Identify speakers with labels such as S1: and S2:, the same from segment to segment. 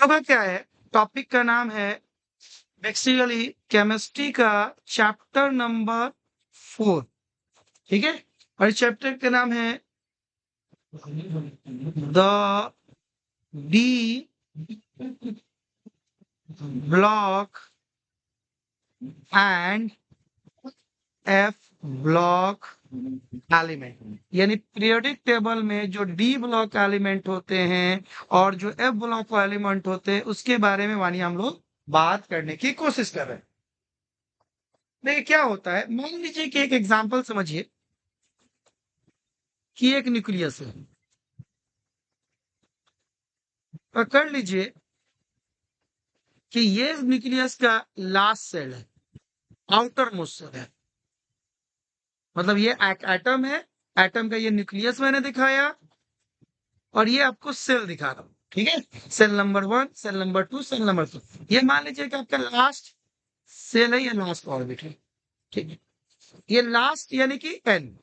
S1: का क्या है, टॉपिक का नाम है बेसिकली केमिस्ट्री का चैप्टर नंबर 4, ठीक है। और इस चैप्टर का नाम है the D block and F block element, यानी पीरियोडिक टेबल में जो डी ब्लॉक एलिमेंट होते हैं और जो एफ ब्लॉक एलिमेंट होते हैं उसके बारे में वानी हम लोग बात करने की कोशिश कर रहे हैं। देखिए क्या होता है, मान लीजिए कि एक एग्जांपल समझिए कि एक न्यूक्लियस है, पकड़ लीजिए कि ये न्यूक्लियस का लास्ट सेल है, आउटर मोस्ट सेल है, मतलब ये एटम है, एटम का ये न्यूक्लियस मैंने दिखाया और ये आपको सेल दिखा रहा हूं, ठीक है। Cell number 1, cell number 2, cell number 2, ये मान लीजिए कि आपका लास्ट सेल है, ये लास्ट ऑर्बिट है, ठीक है। ये लास्ट यानी कि एन,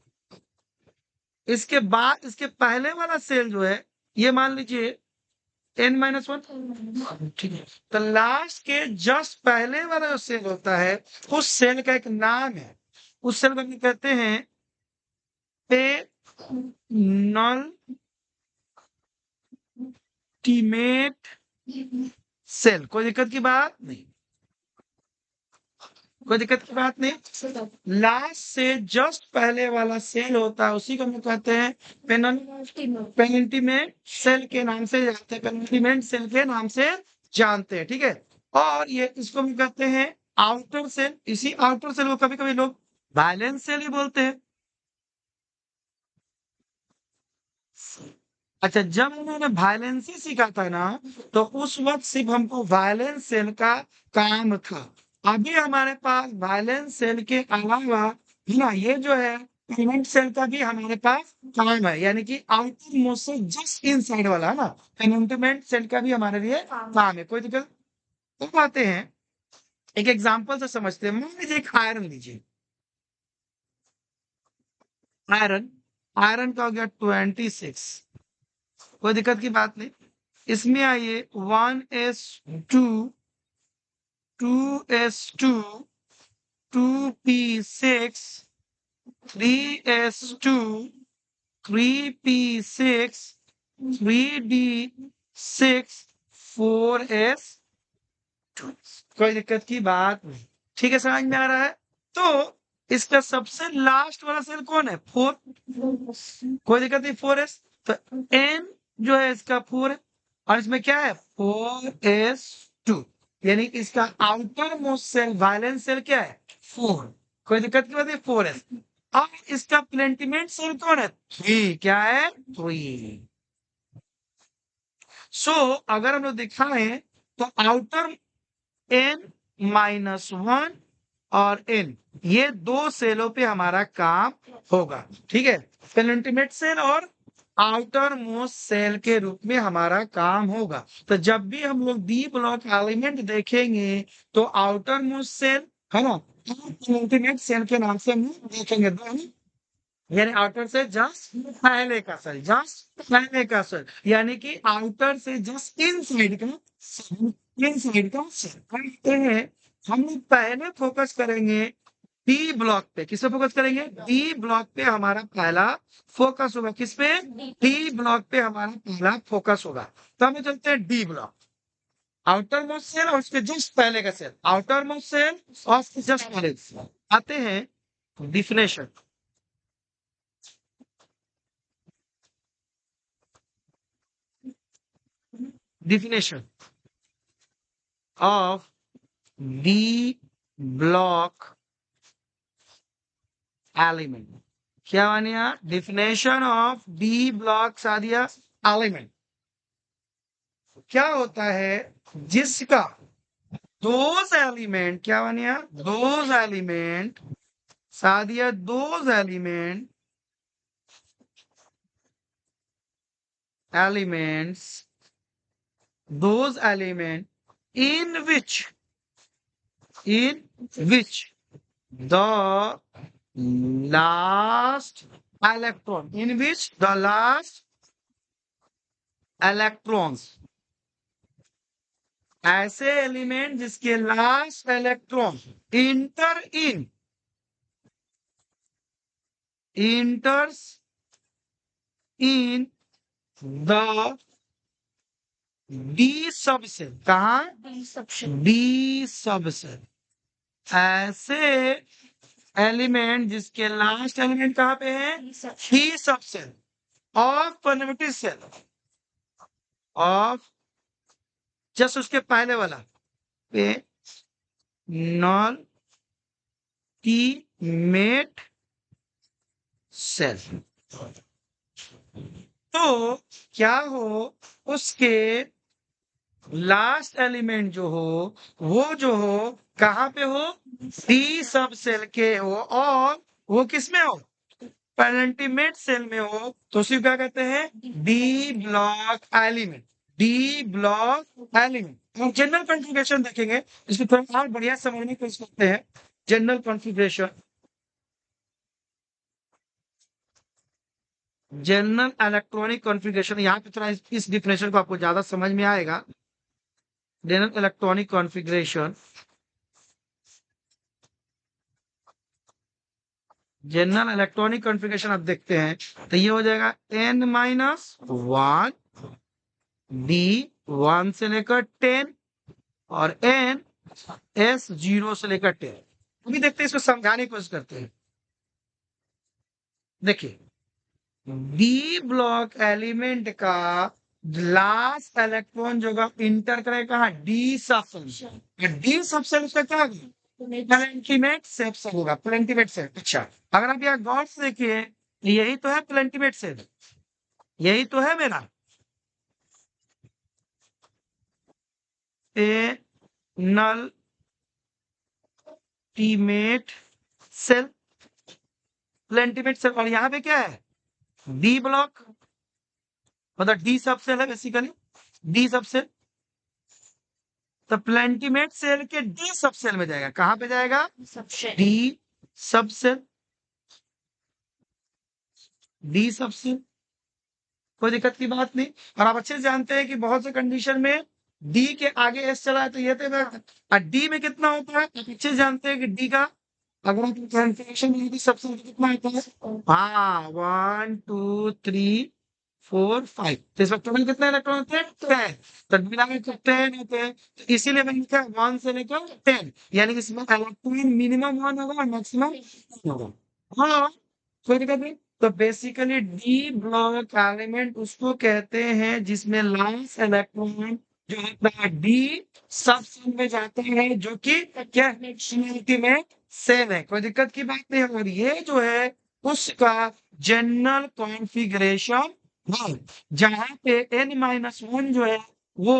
S1: इसके बाद इसके पहले वाला सेल जो है ये मान लीजिए n-1, ठीक है। तो लास्ट के जस्ट पहले वाला जो सेल होता है उस सेल का एक नाम है, उस सेल को हम कहते हैं पेनल्टीमेट सेल। कोई दिक्कत की बात नहीं, कोई दिक्कत की बात नहीं। लास्ट से जस्ट पहले वाला सेल होता है उसी को हम कहते हैं पेनल्टीमेट सेल के नाम से जानते हैं, पेनल्टीमेट सेल के नाम से जानते हैं, ठीक है। और ये इसको हम कहते हैं आउटर सेल, इसी आउटर सेल को कभी कभी लोग वैलेंस सेल ही बोलते हैं। अच्छा, जब उन्होंने वायलेंस ही सीखा था ना तो उस वक्त सिर्फ हमको वायलेंस सेल का काम था। अभी हमारे पास वायलेंस सेल के अलावा है ना, ये जो है पेमेंट सेल का भी हमारे पास काम है, यानी कि आउटर मोस्ट से जस्ट इनसाइड वाला है ना, पेमेंट सेल का भी हमारे लिए काम है। कोई दिक्कत, तो आते हैं एक एग्जांपल से समझते हैं। मान लीजिए एक आयरन लीजिए, आयरन, आयरन का हो गया 26, कोई दिक्कत की बात नहीं। इसमें आइए 1s2, 2s2, 2p6, 3s2, 3p6, 3d6, 4s2। कोई दिक्कत की बात नहीं, ठीक है, समझ में आ रहा है। तो इसका सबसे लास्ट वाला सेल कौन है, 4, कोई दिक्कत नहीं, 4s। तो n जो है इसका 4 है और इसमें क्या है 4s2, यानी इसका outermost shell valence shell क्या है 4, कोई दिक्कत की बात नहीं, 4s। अब इसका प्लेंटिमेंट सेल कौन है 3, क्या है 3। सो अगर हम लोग दिखाएं तो आउटर n-1 और n, ये दो सेलों पे हमारा काम होगा, ठीक है। पेनल्टीमेट सेल और आउटर मोस्ट सेल के रूप में हमारा काम होगा। तो जब भी हम लोग डी ब्लॉक एलिमेंट देखेंगे तो आउटर मोस्ट सेल है ना, पेनल्टीमेट सेल के नाम से हम देखेंगे दोनों, यानी आउटर से जस्ट पहले का सेल, जस्ट पहले का सेल, यानी कि आउटर से जस्ट इनसाइड का सेल, इनसाइड का सेल कहते हैं। हम लोग पहले फोकस करेंगे डी ब्लॉक पे, किस पे फोकस करेंगे, डी ब्लॉक पे हमारा पहला फोकस होगा, किस पे, डी ब्लॉक पे हमारा पहला फोकस होगा। तो हमें चलते हैं D block, outermost shell और उसके जस्ट पहले का सेल, आउटर मोस्ट सेल और उसके जस्ट पहले। आते हैं definition, definition of D block element, क्या बनिया, definition of D block Sadia element क्या होता है, जिसका those element, क्या बनिया, those element Sadia, those element elements, those element in which the last electron, in which the last electrons ऐसे एलिमेंट जिसके last electron enter in enters in the D subshell. कहा? D subshell. ऐसे element जिसके last element कहां पे है? D subshell of convective shell of just उसके पहले वाला पे नॉन मेट सेल। तो क्या हो, उसके लास्ट एलिमेंट जो हो वो जो हो कहां पे हो? डी सब सेल के हो, और वो किसमें हो? पेलेंटिमेट सेल में हो, तो उसी को क्या कहते हैं? D block element. D block element. हम जनरल कॉन्फ़िगरेशन देखेंगे, इसको थोड़ा और बढ़िया समझने की कोशिश करते हैं। General configuration, general electronic configuration. यहाँ पे थोड़ा इस डिफिनेशन को आपको ज्यादा समझ में आएगा। General electronic configuration, general electronic configuration आप देखते हैं तो ये हो जाएगा n-1 डी 1 से लेकर 10 और n s 0 से लेकर 10। अभी देखते हैं, इसको समझाने की कोशिश करते हैं। देखिए, डी ब्लॉक एलिमेंट का लास्ट इलेक्ट्रॉन जो होगा इंटर करेगा डी सबसेल। डी सबसेल उसका क्या होगा? प्लेंटिमेट सेल होगा। प्लेंटिमेट सेल। अच्छा, अगर आप यहाँ गौर से देखिए, यही तो है प्लेंटिमेट सेल, यही तो है मेरा नल टीमेट सेल, प्लेंटिमेट सेल। और यहाँ पे क्या है? डी ब्लॉक, मतलब डी सबसेल है बेसिकली, डी सबसेल। तो प्लेंटिमेट सेल के डी सबसेल में जाएगा। कहां पे जाएगा? D subshell. डी सबसेल, कोई दिक्कत की बात नहीं। और आप अच्छे से जानते हैं कि बहुत से कंडीशन में डी के आगे एस चला है तो ये तो डी में कितना होता है? आप अच्छे से जानते हैं कि डी का अगर आप कैलकुलेशन डी सबसेल कितना होता है? हाँ, 1 2 3 4 5। तो इसमें टोटल कितने इलेक्ट्रॉन होते हैं? 10। तो मिला के 10 होते हैं, तो इसीलिए मैंने लिखा 1 से लेकर 10, यानी कि इसमें इलेक्ट्रॉन मिनिमम 1 होगा और मैक्सिमम 10 होगा। हाँ, कोई दिक्कत नहीं। तो बेसिकली डी ब्लॉक एलिमेंट उसको कहते हैं जिसमें लास्ट इलेक्ट्रॉन जो होता है डी सब सेल में जाते हैं, जो कि क्या अल्टीमेट सेल है। कोई दिक्कत की बात नहीं। और ये जो है उसका जनरल कॉन्फ़िगरेशन है, जहां पे n-1 जो है वो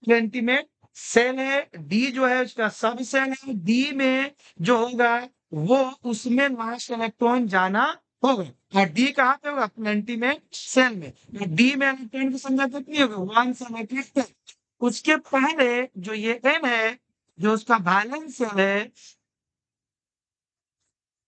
S1: अल्टीमेट सेल है, डी जो है उसका सब सेल है, डी में जो होगा वो उसमें लास्ट इलेक्ट्रॉन जाना होगा। और डी कहाँ पे होगा? अल्टीमेट सेल में। डी में इलेक्ट्रॉन की संख्या कितनी होगी? 1 से लेकर 10। उसके पहले जो ये n है, जो उसका बैलेंस सेल है,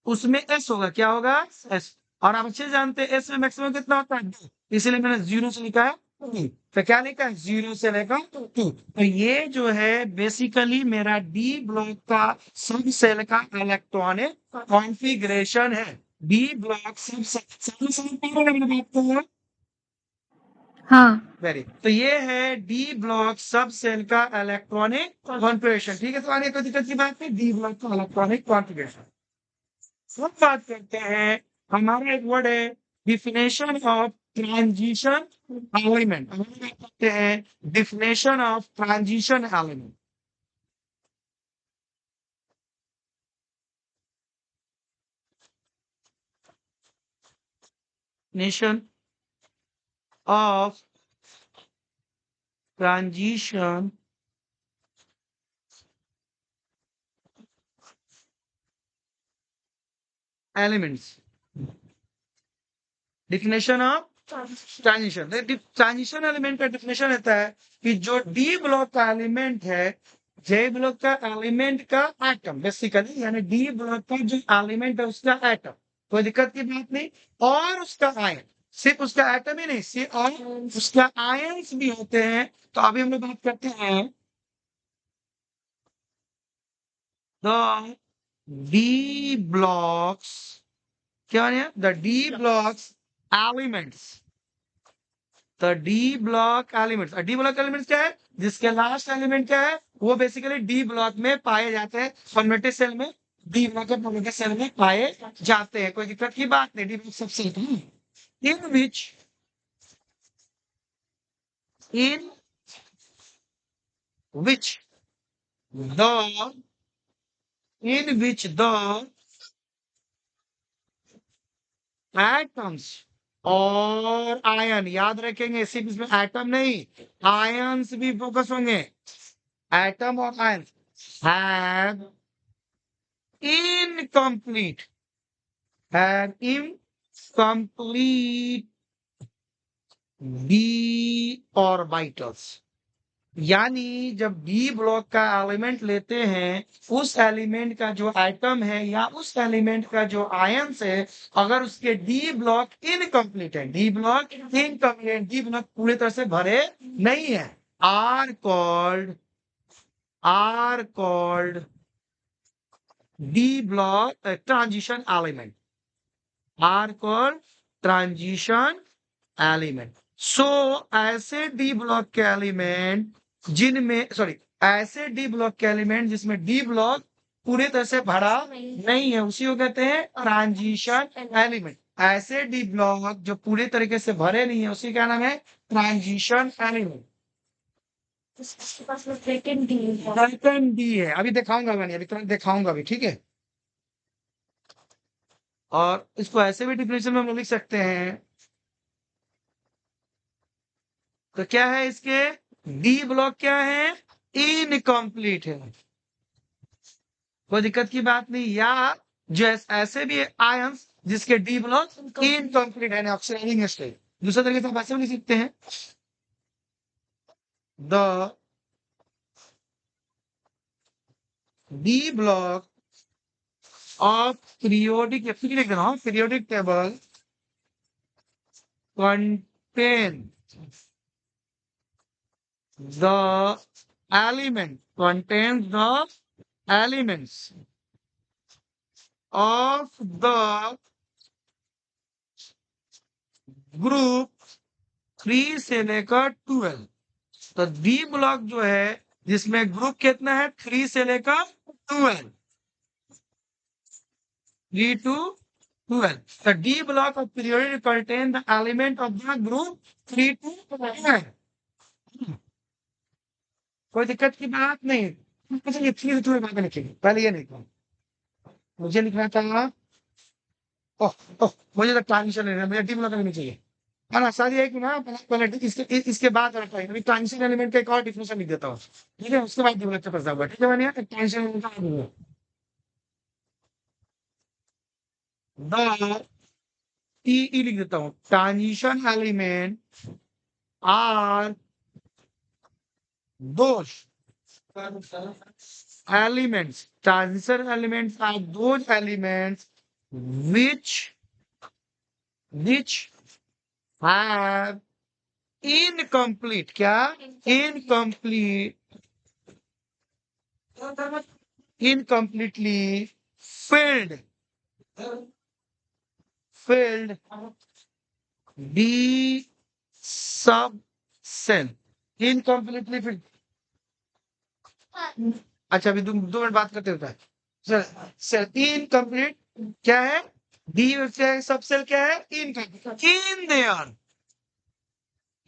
S1: उसमें s होगा। क्या होगा? s। और आप अच्छे जानते हैं s में मैक्सिमम कितना होता है? 2, इसीलिए मैंने 0 से लिखा है 2। तो क्या लिखा है? 0 से लेकर 2। तो ये जो है बेसिकली मेरा डी ब्लॉक का सब सेल का इलेक्ट्रॉनिक कॉन्फ़िगरेशन है। डी ब्लॉक सब सेल बात कर रहे हैं।
S2: हाँ
S1: वेरी, तो ये है डी ब्लॉक सब सेल का इलेक्ट्रॉनिक कॉन्फ़िगरेशन। ठीक है, तो आगे कोई दिक्कत की बात नहीं। डी ब्लॉक का इलेक्ट्रॉनिक कॉन्फ़िगरेशन। अब बात करते हैं, हमारा एक वर्ड है डिफिनेशन ऑफ ट्रांजिशन एलिमेंट। हम बात करते हैं definition of transition element. Nation of transition elements. Definition of transition, transition element का डिफिनेशन रहता है कि जो डी ब्लॉक का एलिमेंट है, जे ब्लॉक का एलिमेंट का एटम बेसिकली, यानी डी ब्लॉक का जो एलिमेंट है उसका एटम, कोई दिक्कत की बात नहीं। और उसका आयन, सिर्फ उसका एटम ही नहीं, सिर्फ और उसका आयंस भी होते हैं। तो अभी हम लोग बात करते हैं द डी ब्लॉक्स, क्या है the D blocks elements, the D block elements. D block elements क्या है, जिसके लास्ट एलिमेंट क्या है, वो बेसिकली डी ब्लॉक में पाए जाते हैं, फॉर्मेटेड सेल में, डी ब्लॉक के फॉर्मेटेड सेल में पाए जाते हैं, कोई दिक्कत की बात नहीं, डी ब्लॉक सबसे इन विच in which the in which the atoms और आयन, याद रखेंगे सिर्फ इसमें एटम नहीं, आयंस भी फोकस होंगे, एटम और ion have incomplete d orbitals। यानी जब डी ब्लॉक का एलिमेंट लेते हैं, उस एलिमेंट का जो एटम है या उस एलिमेंट का जो आयंस है, अगर उसके डी ब्लॉक इनकम्प्लीट है, D block incomplete, D block पूरी तरह से भरे नहीं है, are called D block transition element, are called transition element. So ऐसे डी ब्लॉक के एलिमेंट जिनमें, सॉरी, ऐसे डी ब्लॉक के एलिमेंट जिसमें डी ब्लॉक पूरी तरह से भरा नहीं है, उसी को कहते हैं ट्रांजिशन एलिमेंट। ऐसे डी ब्लॉक जो पूरी तरीके से भरे नहीं है, उसी का नाम है ट्रांजिशन एलिमेंट। सेकंड डी है, अभी दिखाऊंगा मैंने, अभी तुरंत दिखाऊंगा भी, ठीक है। और इसको ऐसे भी डिफिनेशन में हम लोग लिख सकते हैं, तो क्या है इसके, डी ब्लॉक क्या है, इनकम्प्लीट है, कोई दिक्कत की बात नहीं, या जो ऐसे भी आयंस जिसके डी ब्लॉक इनकम्प्लीट है, ऑक्सीडाइजिंग स्टेट। दूसरे तरीके से आप ऐसे भी लिख सकते हैं, the D block of periodic, लिख रहा हूं, periodic table contain the contains the elements of the group 3 से लेकर 12। तो डी ब्लॉक जो है जिसमें ग्रुप कितना है, 3 से लेकर 12, 3 to 12। The D block of periodic contain the element of the group 3 to 12। कोई दिक्कत की बात नहीं, ये 3 to 12 लिखेंगे, पहले ये नहीं था, मुझे लिखना था, मुझे तो ट्रांजिशन लेना, मुझे डी ब्लॉक नहीं चाहिए, है ना। सारी है कि ना, पहले इसके बाद अभी ट्रांजिशन एलिमेंट का एक और डिफिनेशन लिख देता हूँ, ठीक है, उसके बाद डी ब्लॉक का फंसा हुआ, ठीक है, मैंने ट्रांजिशन एलिमेंट द ई लिख देता हूं, transition element are those elements, transition elements are those elements which have incomplete, क्या, incompletely filled D sub cell, incompletely filled. अच्छा अभी 2 मिनट बात करते होता है सर, सेल इनकम्प्लीट क्या है, डी सब सेल क्या है, incomplete,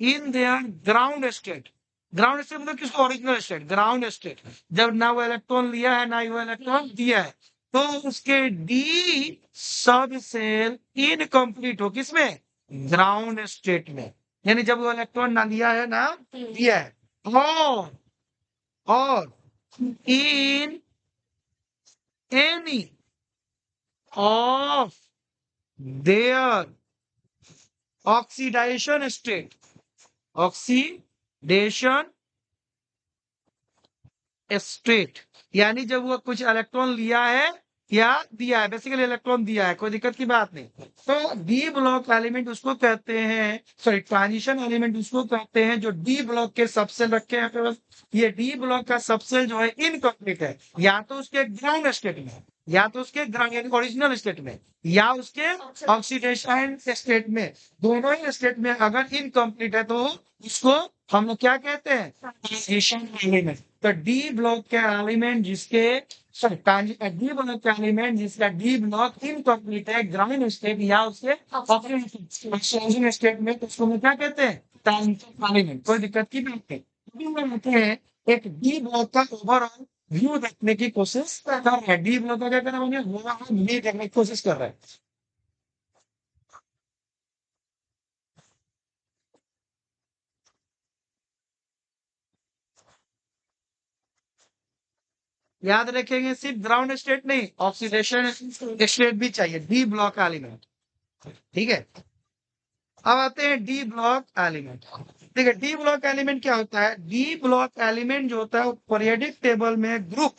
S1: in their ground state, ground state मतलब किसको, ओरिजिनल स्टेट, ग्राउंड स्टेट, जब ना वो इलेक्ट्रॉन लिया है ना वो इलेक्ट्रॉन दिया है, तो उसके डी सब सेल इनकम्प्लीट हो, किसमें, ग्राउंड स्टेट में, यानी जब वो इलेक्ट्रॉन ना लिया है ना दिया है, और in any of their oxidation state, oxidation state, यानी जब वो कुछ इलेक्ट्रॉन लिया है या दिया है, बेसिकली इलेक्ट्रॉन दिया है, कोई दिक्कत की बात नहीं। तो डी ब्लॉक एलिमेंट उसको कहते हैं, सॉरी ट्रांजिशन एलिमेंट उसको कहते हैं जो डी ब्लॉक के सबसेल रखे हैं। तो ये डी ब्लॉक का सबसेल जो है इनकम्प्लीट है, या तो उसके ग्राउंड स्टेट में, या तो उसके ग्राउंड ओरिजिनल स्टेट में, या उसके ऑक्सीडेशन स्टेट में, दोनों ही स्टेट में अगर इनकम्प्लीट है तो उसको हम लोग क्या कहते हैं, ट्रांजिशन एलिमेंट। तो डी ब्लॉक के एलिमेंट जिसके, सॉरी डी ब्लॉक का एलिमेंट जिसका डी ब्लॉक इनकम्प्लीट है, ग्राउंड स्टेट या उसके ऑक्सीडेशन स्टेट में, तो उसको हम क्या कहते हैं, ट्रांजिशन एलिमेंट। कोई दिक्कत की बात नहीं। अभी हम लोग हैं एक डी ब्लॉक का ओवरऑल व्यू देखने की कोशिश कर रहे हैं। डी ब्लॉक का क्या करना है, ओवरऑल व्यू देखने की कोशिश कर रहे हैं। याद रखेंगे सिर्फ ग्राउंड स्टेट नहीं, ऑक्सीडेशन स्टेट भी चाहिए डी ब्लॉक एलिमेंट। ठीक है, अब आते हैं डी ब्लॉक एलिमेंट। देखिए डी ब्लॉक एलिमेंट क्या होता है, डी ब्लॉक एलिमेंट जो होता है वो पीरियोडिक टेबल में ग्रुप,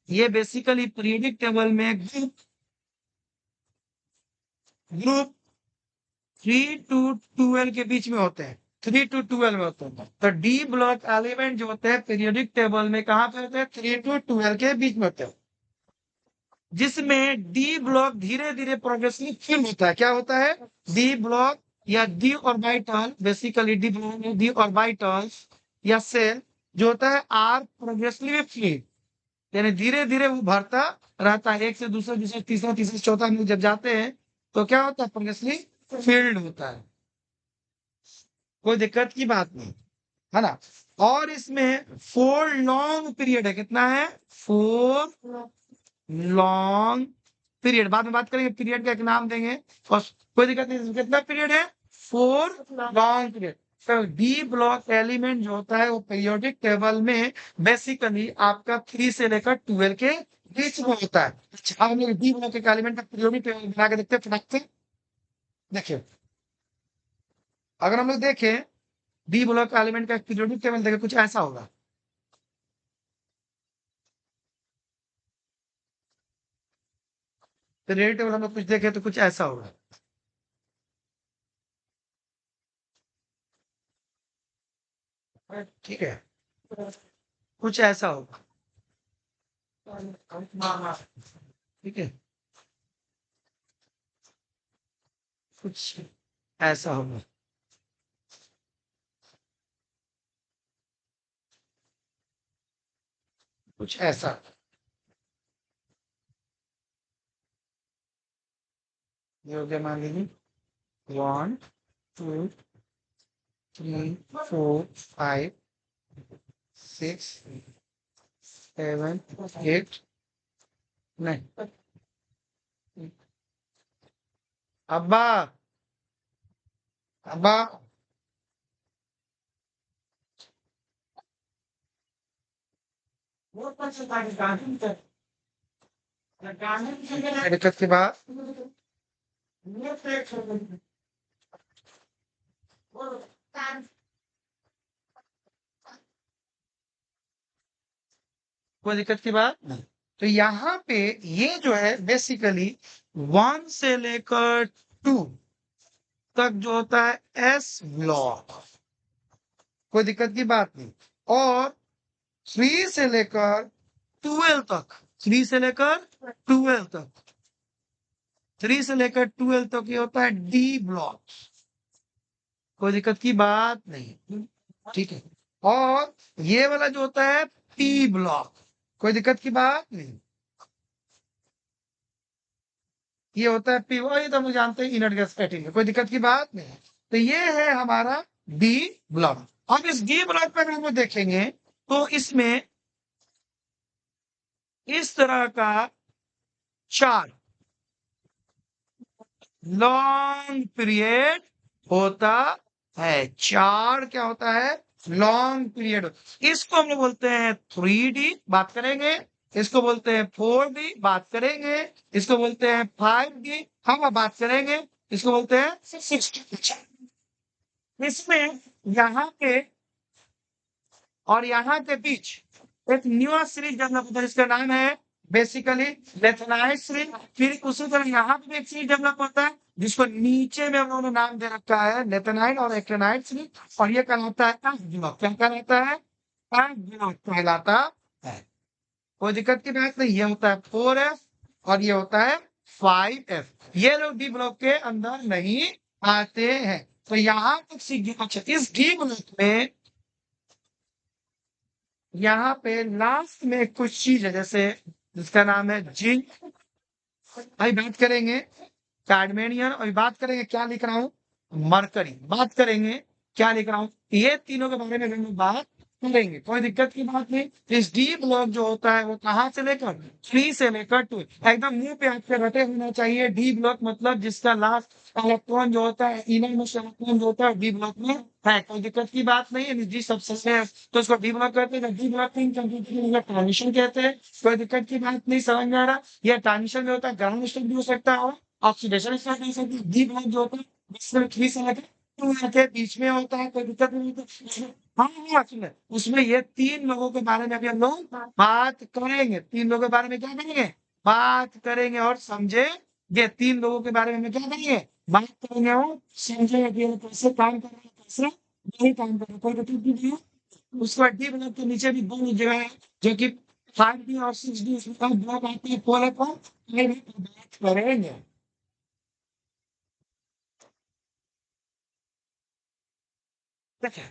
S1: ये बेसिकली पीरियोडिक टेबल में ग्रुप ग्रुप 3 to 12 के बीच में होते हैं, 3 to 12 में होते हैं। तो डी ब्लॉक एलिमेंट जो होते हैं पीरियोडिक टेबल में कहाँ पे होते हैं, 3 to 12 के बीच में होते हैं, जिसमें डी ब्लॉक धीरे धीरे प्रोग्रेसिव फिल होता है। क्या होता है, डी ब्लॉक या D orbital, basically D orbital या सेल जो होता है आर प्रोग्रेसिवली फिल, यानी धीरे धीरे वो भरता रहता है, एक से दूसरा दूसरा तीसरा तीसरा चौथा में जब जाते हैं तो क्या होता है, प्रोग्रेसिवली फील्ड होता है। कोई दिक्कत की बात नहीं, है ना। और इसमें 4 लॉन्ग पीरियड है, कितना है, 4 लॉन्ग पीरियड, बाद में बात करेंगे पीरियड का एक नाम देंगे। और कोई दिक्कत नहीं, कितना पीरियड है, 4 लॉन्ग पीरियड। तो डी ब्लॉक एलिमेंट जो होता है वो पीरियोडिक टेबल में बेसिकली आपका 3 से लेकर 12 के बीच में होता है। अच्छा, हम लोग डी ब्लॉक के एलिमेंट का पीरियोडिक टेबल बना के देखते हैं फटाक से। देखिए अगर हम लोग देखें डी ब्लॉक एलिमेंट का पीरियोडिक टेबल देखें, कुछ ऐसा होगा। पीरियोडिक टेबल हम लोग कुछ देखें तो कुछ ऐसा होगा। ठीक है, कुछ ऐसा होगा। ठीक है, कुछ ऐसा होगा। कुछ ऐसा, ये हो गया, मान लीजिए 1 2 3 4 5 6 7 8 नहीं, अब्बा अब्बा, दिक्कत की बात, कोई दिक्कत की बात नहीं। तो यहाँ पे ये जो है बेसिकली 1 से लेकर 2 तक जो होता है एस ब्लॉक, कोई दिक्कत की बात नहीं। और 3 से लेकर 12 तक, 3 से लेकर 12 तक, 3 से लेकर 12 तक ये होता है डी ब्लॉक, कोई दिक्कत की बात नहीं। ठीक है, और ये वाला जो होता है पी ब्लॉक, कोई दिक्कत की बात नहीं। ये होता है पी, वही तो हम जानते हैं इनर्ट गैस फैटी में, कोई दिक्कत की बात नहीं। तो ये है हमारा डी ब्लॉक। अब इस डी ब्लॉक पर हम लोग देखेंगे तो इसमें इस तरह का चार्ट लॉन्ग पीरियड होता है। चार क्या होता है, लॉन्ग पीरियड। इसको हम लोग बोलते हैं 3D, बात करेंगे। इसको बोलते हैं 4D, बात करेंगे। इसको बोलते हैं 5D, हम बात करेंगे। इसको बोलते हैं 6D। इसमें यहाँ के और यहाँ के बीच एक न्यू सीरीज डेवलप होता है, इसका नाम है बेसिकली लेथेनाइट सीरीज। फिर उसी तरह यहाँ पे भी एक सीरीज डेवलप होता है जिसको नीचे में हम लोगों ने नाम दे रखा है लेथेनाइट और एक्टिनाइट सीरीज, और ये कहलाता है एफ ब्लॉक। क्या कहलाता है? एफ ब्लॉक कहलाता है। कोई दिक्कत की बात नहीं। ये होता है 4F और ये होता है 5F। ये लोग डी ब्लॉक के अंदर नहीं आते हैं। तो यहाँ तक सीख गए। अच्छा, इस डी ब्लॉक में यहाँ पे लास्ट में कुछ चीज है, जैसे जिसका नाम है जिंक। अभी बात करेंगे कैडमेनियम, अभी बात करेंगे क्या लिख रहा हूं, मरकरी। बात करेंगे क्या लिख रहा हूं, ये तीनों के बारे में हम लोग बात करेंगे। कोई दिक्कत की बात नहीं। इस डी ब्लॉक जो होता है वो कहाँ से लेकर 3 से लेकर 2, एकदम मुंह पे आपके रटे होना चाहिए। डी ब्लॉक मतलब जिसका लास्ट इलेक्ट्रॉन जो होता है, इनर मोस्ट इलेक्ट्रॉन जो होता है डी ब्लॉक में है। कोई दिक्कत की बात नहीं है। डी सबसे है तो उसको डी ब्लॉक कहते हैं। डी ब्लॉकिंग कंप्यूटर ट्रांजिशन कहते हैं। कोई दिक्कत की बात नहीं, समझ में आ रहा। यह ट्रांजिशन में होता है, ग्राउंड स्टेट भी हो सकता है, ऑक्सीडेशन स्टेट हो सकती है। डी ब्लॉक जो होता है जिसमें 3 से लेकर 2 के बीच में होता है। कोई दिक्कत नहीं होती उसमें। हाँ हाँ, सुने उसमें ये 3 लोगों के बारे में अभी हम लोग बात करेंगे। 3 लोगों के बारे में क्या करेंगे, बात करेंगे और समझेंगे। 3 लोगों के बारे में हम क्या करेंगे, बात करेंगे और समझेंगे कि ये कैसे काम कर रहे हैं, कैसे नहीं काम कर रहे हैं। कोई दिक्कत नहीं है। उसके बाद डी ब्लॉक के नीचे भी 2 जगह है जो कि 5D और 6D, उसमें ब्लॉक आते हैं पोलर पर। ये भी बात करेंगे। देखिए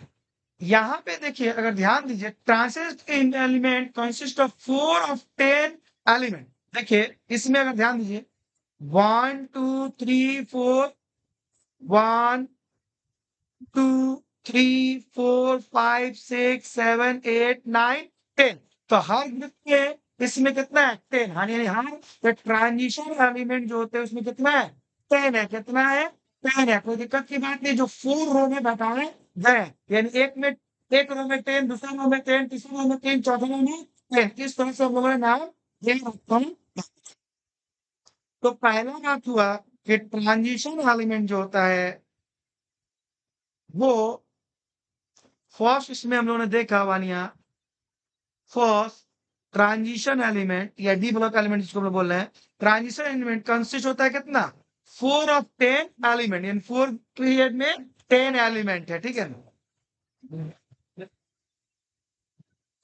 S1: यहाँ पे, देखिए अगर ध्यान दीजिए, transition element consist of 4 of 10 element. देखिए इसमें अगर ध्यान दीजिए 1 2 3 4, 1 2 3 4 5 6 7 8 9 10। तो हर ग्रुप के इसमें कितना है, 10। हाँ यानी हर ट्रांजिशन एलिमेंट जो होते हैं उसमें कितना है, 10 है। कितना है, 10 है। कोई दिक्कत की बात नहीं। जो 4 रो में बताए गए, यानी एक रो में 10, दूसरे रो में 10, तीसरे रो में 10, चौथे रो में 10, इस तरह से हम लोगों ने नाम दे रखा है। तो पहला बात हुआ कि ट्रांजिशन एलिमेंट जो होता है वो फर्स्ट, इसमें हम लोगों ने देखा वानिया, फर्स्ट ट्रांजिशन एलिमेंट या डी ब्लॉक एलिमेंट जिसको हम लोग बोल रहे हैं, ट्रांजिशन एलिमेंट कंसिस्ट होता है कितना, 4 ऑफ 10 एलिमेंट, यानी 4 पीरियड में 10 एलिमेंट है। ठीक है ना,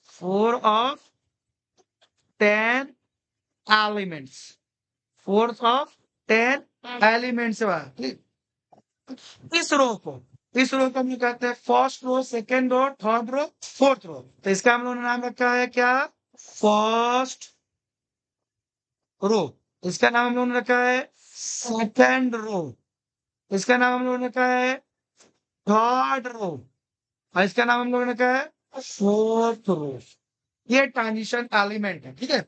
S1: 4 ऑफ 10 एलिमेंट्स, 4 ऑफ 10 एलिमेंट्स। इस रो को इस रो को हम लोग कहते हैं first row, second row, third row, fourth row. तो इसका हम लोगों ने नाम रखा है क्या, फर्स्ट रो। इसका नाम हम लोगों ने रखा है सेकेंड रो। इसका नाम हम लोगों ने रखा है थर्ड रो। और इसका नाम हम लोगों ने रखा है फोर्थ रो। ये ट्रांजिशन एलिमेंट है। ठीक है।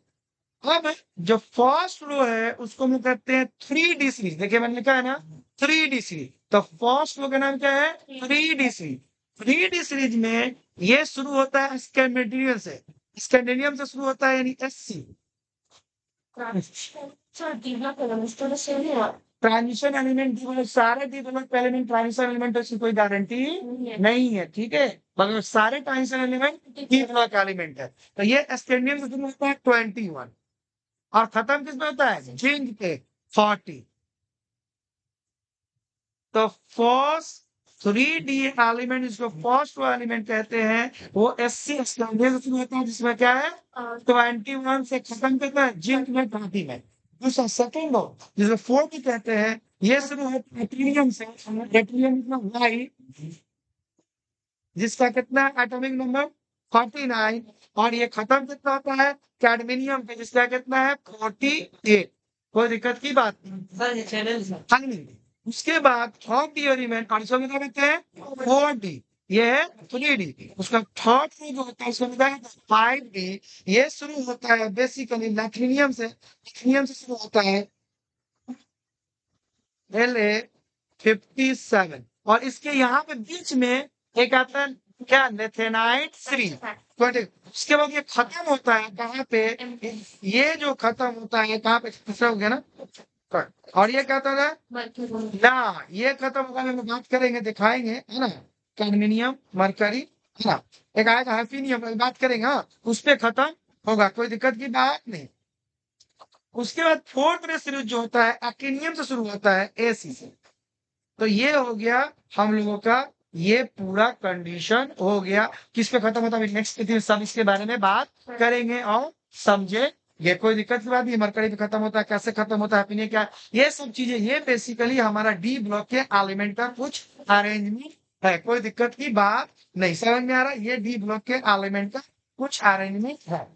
S1: अब जो फर्स्ट रो है उसको हम लोग कहते हैं 3D सीरीज। देखिए मैंने लिखा है ना 3D सीरीज। तो फर्स्ट रो का नाम क्या है, 3D सीरीज। 3D सीरीज में ये शुरू होता है स्कैंडिनेवियन से। स्कैंडिनेवियन से शुरू होता है, यानी SC। ट्रांजिशन एलिमेंट, सारे डेवलप एलिमेंट ट्रांजिशन एलिमेंट, उसकी कोई गारंटी नहीं है। ठीक है, मगर सारे ट्रांजिशन एलिमेंट डेवलप एलिमेंट है। तो ये स्कैंडिनेवियन से शुरू होता है 21 और खत्म किस पे होता है, जिंक पे 40। तो फर्स्ट 3D एलिमेंट जिसको फर्स्ट रो एलिमेंट कहते हैं वो SC स्कैंडिनेवियन से शुरू होता है, जिसमें क्या है 21 से खत्म करता है जिंक में 30 में। दूसरा सेकेंड रो जिसको 40 कहते हैं, ये शुरू होता है ट्रिलियम से। ट्रिलियम मतलब वाई, जिसका कितना एटॉमिक नंबर 49, और ये खत्म कितना होता है कैडमिनियम पे, जिसका कितना है 48। कोई दिक्कत की बात नहीं। उसके बाद थर्ड डी एलिमेंट, और इसको क्या कहते हैं 4D। ये है 3D। उसका थर्ड रो जो होता है इसको क्या कहते हैं 5D। ये शुरू होता है बेसिकली लैटिनियम से। लैटिनियम से शुरू होता है La57, और इसके यहाँ पे बीच में एक आता है क्या, लेथेनाइट 3। उसके बाद ये खत्म होता है कहाँ पे, ये जो खत्म होता है कहाँ पे, दूसरा हो गया ना। और ये क्या होता है ना, ये खत्म होगा, हम बात करेंगे, दिखाएंगे, है ना। कैडमिनियम, मरकरी, है ना। एक आएगा हैफिनियम, बात करेंगे, हाँ उस पे खत्म होगा। कोई दिक्कत की बात नहीं। उसके बाद फोर्थ में सीरीज जो होता है एक्टिनियम से शुरू होता है एसी से। तो ये हो गया हम लोगों का, ये पूरा कंडीशन हो गया। किस पे खत्म होता है नेक्स्ट दिन सब इसके बारे में बात करेंगे और समझे। ये कोई दिक्कत की बात नहीं, मरकरी पे खत्म होता है, कैसे खत्म होता है, पीने क्या, ये सब चीजें, ये बेसिकली हमारा डी ब्लॉक के एलिमेंट का कुछ अरेंजमेंट है। कोई दिक्कत की बात नहीं, समझ में आ रहा है? ये डी ब्लॉक के एलिमेंट का कुछ अरेंजमेंट है।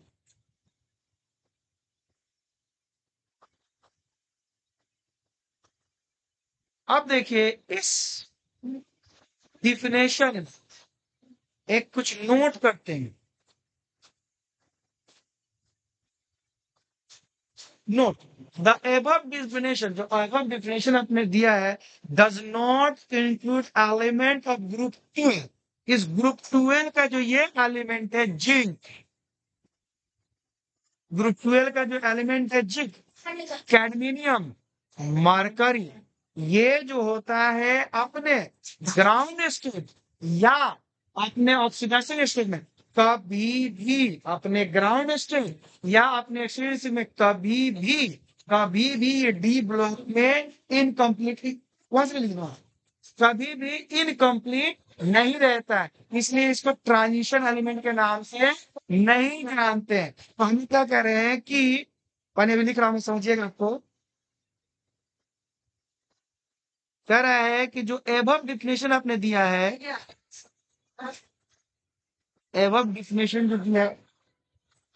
S1: अब देखिए इस डिफिनेशन एक कुछ नोट करते हैं। नोट द एबव डिफिनेशन, जो एबव डिफिनेशन आपने दिया है, does not include element of group 12। इस ग्रुप 12 का जो ये एलिमेंट है जिंक, ग्रुप 12 का जो एलिमेंट है जिंक, कैडमिनियम, मरकरी, ये जो होता है अपने ग्राउंड स्टेट या अपने ऑक्सीडेशन स्टेट में, कभी भी अपने ग्राउंड स्टेट या अपने ऑक्सीडेशन में कभी भी ये डी ब्लॉक में इनकम्प्लीट, लिखना, कभी भी इनकम्प्लीट नहीं रहता है, इसलिए इसको ट्रांजिशन एलिमेंट के नाम से नहीं जानते हैं। तो हम क्या कह रहे हैं कि मैंने भी लिख रहा हूं, समझिएगा। आपको कह रहा है कि जो एबव डिफिनेशन आपने दिया है, एबव डिफिनेशन जो दिया है,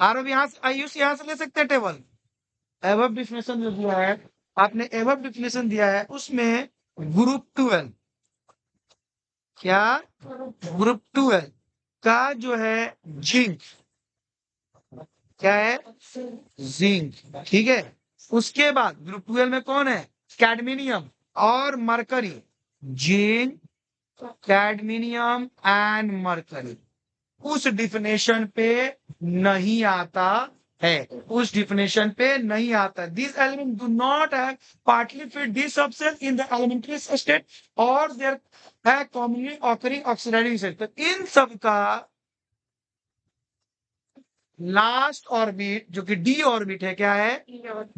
S1: आरब यहाँ से आयुष यहाँ से ले सकते हैं टेबल। एबव डिफिनेशन जो दिया है, आपने एबव डिफिनेशन दिया है उसमें ग्रुप 12, क्या ग्रुप 12 का जो है जिंक, क्या है जिंक, ठीक है। उसके बाद ग्रुप 12 में कौन है, कैडमिनियम और mercury, zinc, cadmium and mercury उस डिफिनेशन पे नहीं आता है, उस डिफिनेशन पे नहीं आता। This element do not have partly fit this subset in the elementary state और देयर है कॉमनली ऑकरिंग ऑक्सीडाइजिंग स्टेट। तो इन सब का लास्ट ऑर्बिट जो कि डी ऑर्बिट है, क्या है,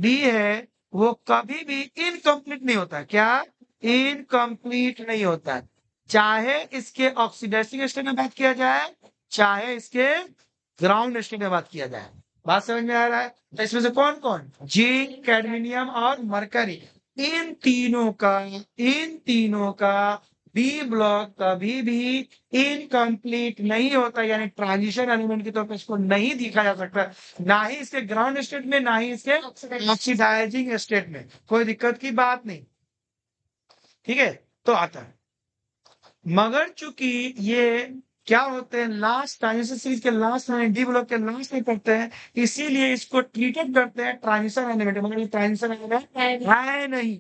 S1: डी है, वो कभी भी इनकम्प्लीट नहीं होता। क्या इनकम्प्लीट नहीं होता, चाहे इसके ऑक्सीडाइजिंग स्टेट में बात किया जाए, चाहे इसके ग्राउंड स्टेट में बात किया जाए। बात समझ में आ रहा है? तो इसमें से कौन कौन, जिंक, कैडमिनियम और मरकरी, इन तीनों का बी ब्लॉक कभी भी इनकम्प्लीट नहीं होता, यानी ट्रांजिशन एलिमेंट के तौर पर इसको नहीं दिखा जा सकता, ना ही इसके ग्राउंड स्टेट में, ना ही इसके ऑक्सीडाइजिंग स्टेट में। कोई दिक्कत की बात नहीं, ठीक है। तो आता है, मगर चूंकि ये क्या होते हैं, लास्ट ट्रांजिशन सीरीज के लास्ट में, डी ब्लॉक के लास्ट में करते हैं, इसीलिए इसको ट्रीटेड करते हैं ट्रांजिशन एलिमेंट, मगर ये ट्रांजिशन एलिमेंट है नहीं,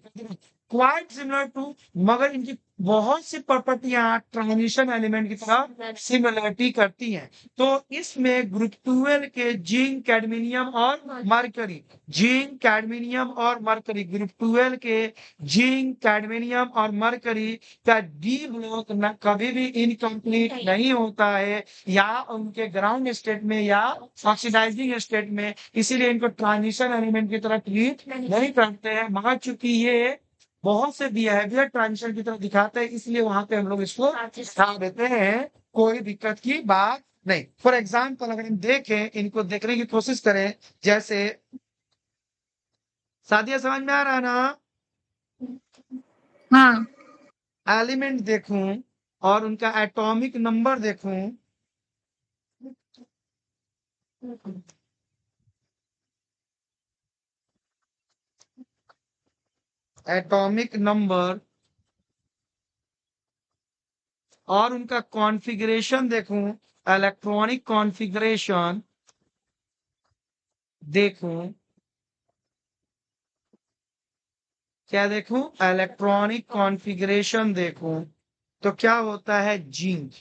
S1: क्वाइट सिमिलर टू, मगर इनकी बहुत सी प्रॉपर्टियां ट्रांजिशन एलिमेंट की तरह सिमिलरिटी करती हैं। तो इसमें ग्रुप 12 के जिंक, कैडमिनियम और मरकरी, जिंक, कैडमिनियम और मरकरी, ग्रुप 12 के जिंक, कैडमिनियम और मरकरी का डी ब्लॉक न कभी भी इनकम्प्लीट नहीं होता है, या उनके ग्राउंड स्टेट में या ऑक्सीडाइजिंग स्टेट में, इसीलिए इनको ट्रांजिशन एलिमेंट की तरह ट्रीट नहीं करते हैं। मगर चूंकि ये बहुत से बिहेवियर ट्रांजिशन की तरह दिखाते हैं, इसलिए वहां पे हम लोग इसको हटा देते हैं। कोई दिक्कत की बात नहीं। फॉर एग्जाम्पल अगर हम देखें, इनको देखने की कोशिश करें, जैसे सादिया, समझ में आ रहा है ना?
S2: हाँ।
S1: एलिमेंट देखूं और उनका एटॉमिक नंबर देखूं, एटॉमिक नंबर और उनका कॉन्फ़िगरेशन देखूं, इलेक्ट्रॉनिक कॉन्फ़िगरेशन देखूं, क्या देखूं, इलेक्ट्रॉनिक कॉन्फ़िगरेशन देखूं, तो क्या होता है, जिंक,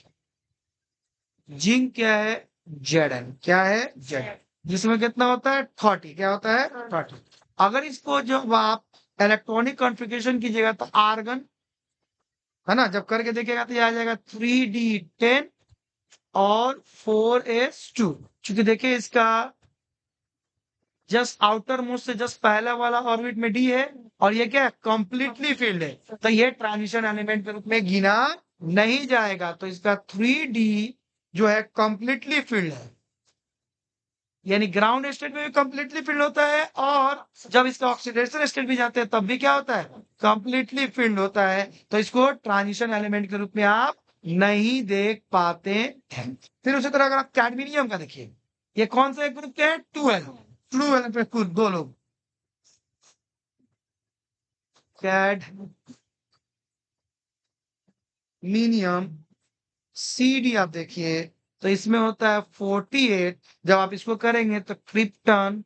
S1: जिंक क्या है, Zn, क्या है, Z, जिसमें कितना होता है 30, क्या होता है 30। अगर इसको जब आप इलेक्ट्रॉनिक कॉन्फ़िगरेशन कीजिएगा तो आर्गन, है ना, जब करके देखिएगा तो ये आ जाएगा 3D10 और 4s2। चूंकि देखिए इसका जस्ट आउटर मोस्ट से जस्ट पहला वाला ऑर्बिट में डी है और ये क्या है, कंप्लीटली फील्ड है, तो ये ट्रांजिशन एलिमेंट के रूप में गिना नहीं जाएगा। तो इसका 3D जो है कंप्लीटली फील्ड है, यानी ग्राउंड स्टेट में भी कंप्लीटली फील्ड होता है और जब इसका ऑक्सीडेशन स्टेट भी जाते हैं तब भी क्या होता है, कंप्लीटली फील्ड होता है। तो इसको ट्रांजिशन एलिमेंट के रूप में आप नहीं देख पाते हैं। फिर उसी तरह अगर आप कैडमिनियम का देखिए, ये कौन से ग्रुप के हैं, 2 एलिमेंट दो लोग, कैडमिनियम CD आप देखिए, तो इसमें होता है 48, जब आप इसको करेंगे तो क्रिप्टन,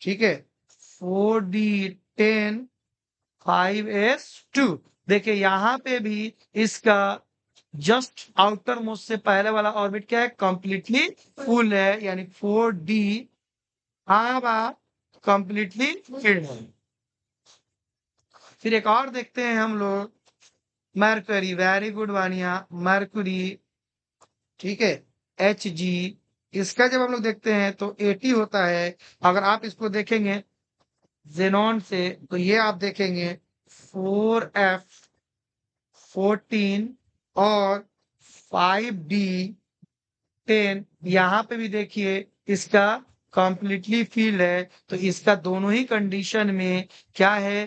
S1: ठीक है, 4D10 5s2। देखिए यहां पे भी इसका जस्ट आउटर मोस्ट से पहले वाला ऑर्बिट क्या है, कंप्लीटली फुल है, यानी 4D अब आप कंप्लीटली फिल्ड है। फिर एक और देखते हैं हम लोग, mercury, very good Vaniya, Mercury, ठीक है, Hg, इसका जब हम लोग देखते हैं तो 80 होता है। अगर आप इसको देखेंगे जेनॉन से तो ये आप देखेंगे 4f14 और 5d10, यहाँ पे भी देखिए इसका कंप्लीटली फील्ड है। तो इसका दोनों ही कंडीशन में क्या है,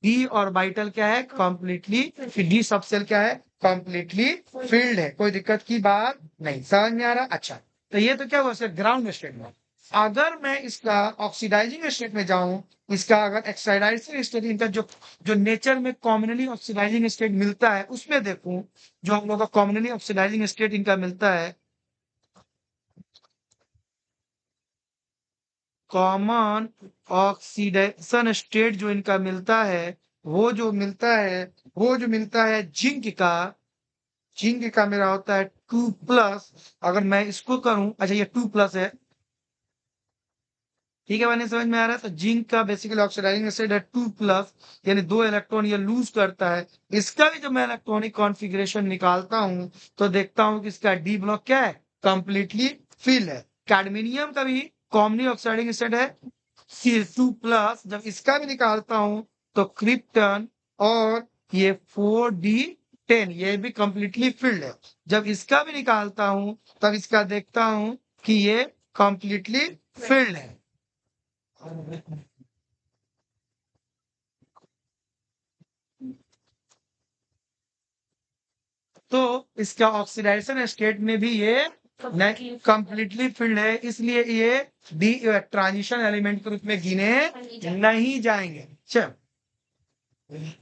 S1: डी ऑर्बिटल क्या है, कंप्लीटली, डी सबसेल क्या है, कंप्लीटली फील्ड है। कोई दिक्कत की बात नहीं, समझ में आ रहा, अच्छा। तो ये तो क्या हुआ ग्राउंड स्टेट में। अगर मैं इसका ऑक्सीडाइजिंग स्टेट में जाऊं, इसका अगर ऑक्सीडाइजिंग स्टेट, इनका जो जो नेचर में कॉमनली ऑक्सीडाइजिंग स्टेट मिलता है उसमें देखूं, जो हम लोग का कॉमनली ऑक्सीडाइजिंग स्टेट इनका मिलता है, कॉमन ऑक्सीडेशन स्टेट जो इनका मिलता है, वो जो मिलता है जिंक का मेरा होता है 2+। अगर मैं इसको करूं, अच्छा ये 2+ है, ठीक है, मैंने समझ में आ रहा है। तो जिंक का बेसिकली ऑक्सीडाइजिंग स्टेट है 2+, यानी 2 इलेक्ट्रॉन ये लूज करता है। इसका भी जब मैं इलेक्ट्रॉनिक कॉन्फ़िगरेशन निकालता हूं तो देखता हूं कि इसका डी ब्लॉक क्या है, कंप्लीटली फिल है। कैडमिनियम का भी कॉमनली ऑक्सीडाइजिंग स्टेट है C2+, जब इसका भी निकालता हूं तो क्रिप्टन और ये 4D10 ये भी कंप्लीटली फिल्ड है। जब इसका भी निकालता हूं तब इसका देखता हूं कि ये कंप्लीटली फिल्ड है। तो इसका ऑक्सीडाइजेशन स्टेट में भी ये कंप्लीटली फिल्ड है, इसलिए ये डी ट्रांजिशन एलिमेंट के रूप में गिने नहीं जाएंगे। चल,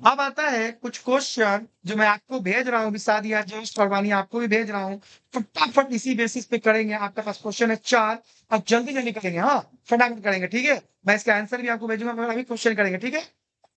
S1: अब आता है कुछ क्वेश्चन जो मैं आपको भेज रहा हूँ अभी, सादिया जस्ट फरमानी आपको भी भेज रहा हूँ, फटाफट इसी बेसिस पे करेंगे। आपके पास क्वेश्चन है 4, अब जल्दी जल्दी करेंगे, हाँ फटाफट करेंगे, ठीक है। मैं इसका आंसर भी आपको भेजूंगा मगर अभी क्वेश्चन करेंगे, ठीक है।